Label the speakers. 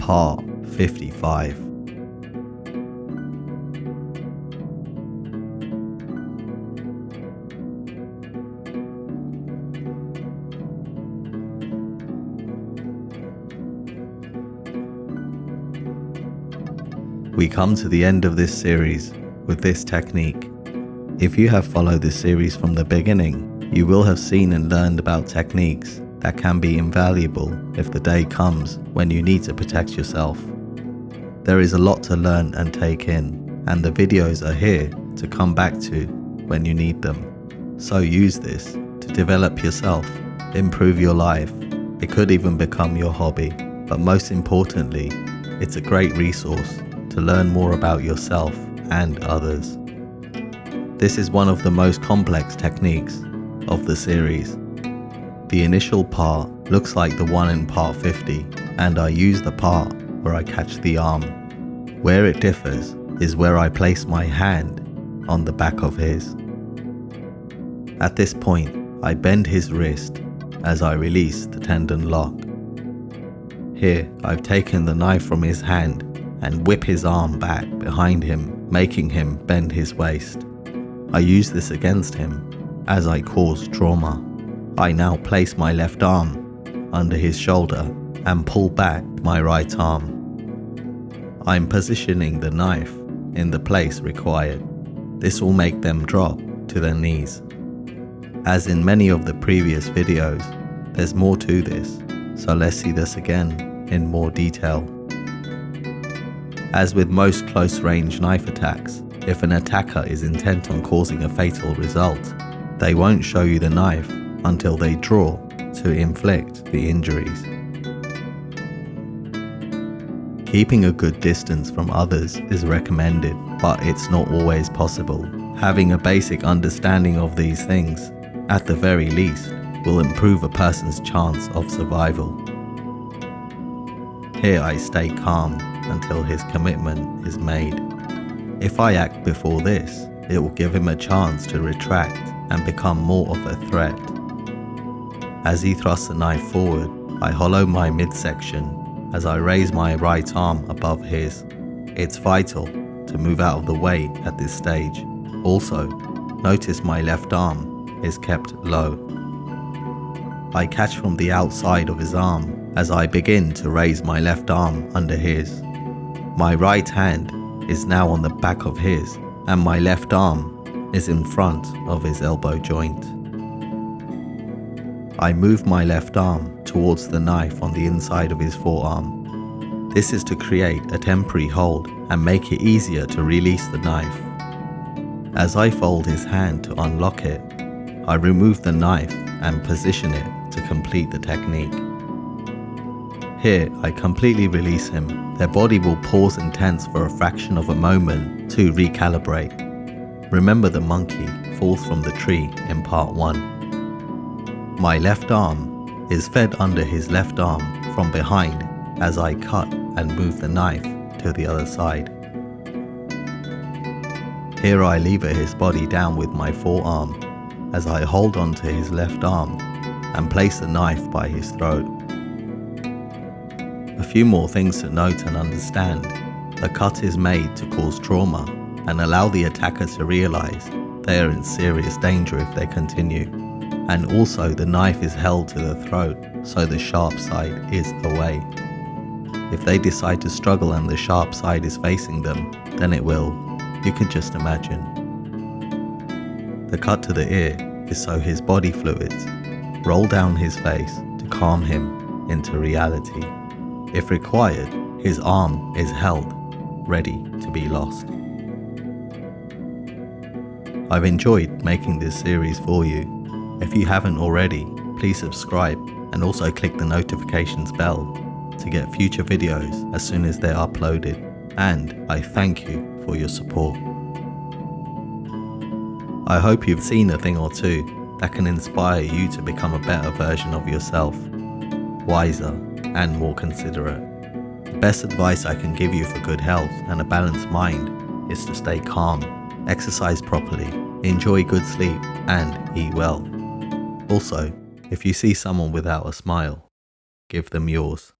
Speaker 1: Part 55. We come to the end of this series with this technique. If you have followed this series from the beginning, you will have seen and learned about techniques that can be invaluable if the day comes when you need to protect yourself. There is a lot to learn and take in, and the videos are here to come back to when you need them. So use this to develop yourself, improve your life. It could even become your hobby, but most importantly, it's a great resource to learn more about yourself and others. This is one of the most complex techniques of the series. The initial part looks like the one in part 50, and I use the part where I catch the arm. Where it differs is where I place my hand on the back of his. At this point, I bend his wrist as I release the tendon lock. Here, I've taken the knife from his hand and whip his arm back behind him, making him bend his waist. I use this against him as I cause trauma. I now place my left arm under his shoulder and pull back my right arm. I'm positioning the knife in the place required. This will make them drop to their knees. As in many of the previous videos, there's more to this, so let's see this again in more detail. As with most close-range knife attacks, if an attacker is intent on causing a fatal result, they won't show you the knife until they draw to inflict the injuries. Keeping a good distance from others is recommended, but it's not always possible. Having a basic understanding of these things, at the very least, will improve a person's chance of survival. Here I stay calm until his commitment is made. If I act before this, it will give him a chance to retract and become more of a threat. As he thrusts the knife forward, I hollow my midsection as I raise my right arm above his. It's vital to move out of the way at this stage. Also, notice my left arm is kept low. I catch from the outside of his arm as I begin to raise my left arm under his. My right hand is now on the back of his, and my left arm is in front of his elbow joint. I move my left arm towards the knife on the inside of his forearm. This is to create a temporary hold and make it easier to release the knife. As I fold his hand to unlock it, I remove the knife and position it to complete the technique. Here, I completely release him. Their body will pause and tense for a fraction of a moment to recalibrate. Remember, the monkey falls from the tree in part 1. My left arm is fed under his left arm from behind as I cut and move the knife to the other side. Here I lever his body down with my forearm as I hold onto his left arm and place the knife by his throat. A few more things to note and understand. The cut is made to cause trauma and allow the attacker to realize they are in serious danger if they continue. And also, the knife is held to the throat so the sharp side is away. If they decide to struggle and the sharp side is facing them, then it will. You can just imagine. The cut to the ear is so his body fluids roll down his face to calm him into reality. If required, his arm is held, ready to be lost. I've enjoyed making this series for you. If you haven't already, please subscribe and also click the notifications bell to get future videos as soon as they're uploaded. And I thank you for your support. I hope you've seen a thing or two that can inspire you to become a better version of yourself, wiser and more considerate. The best advice I can give you for good health and a balanced mind is to stay calm, exercise properly, enjoy good sleep, and eat well. Also, if you see someone without a smile, give them yours.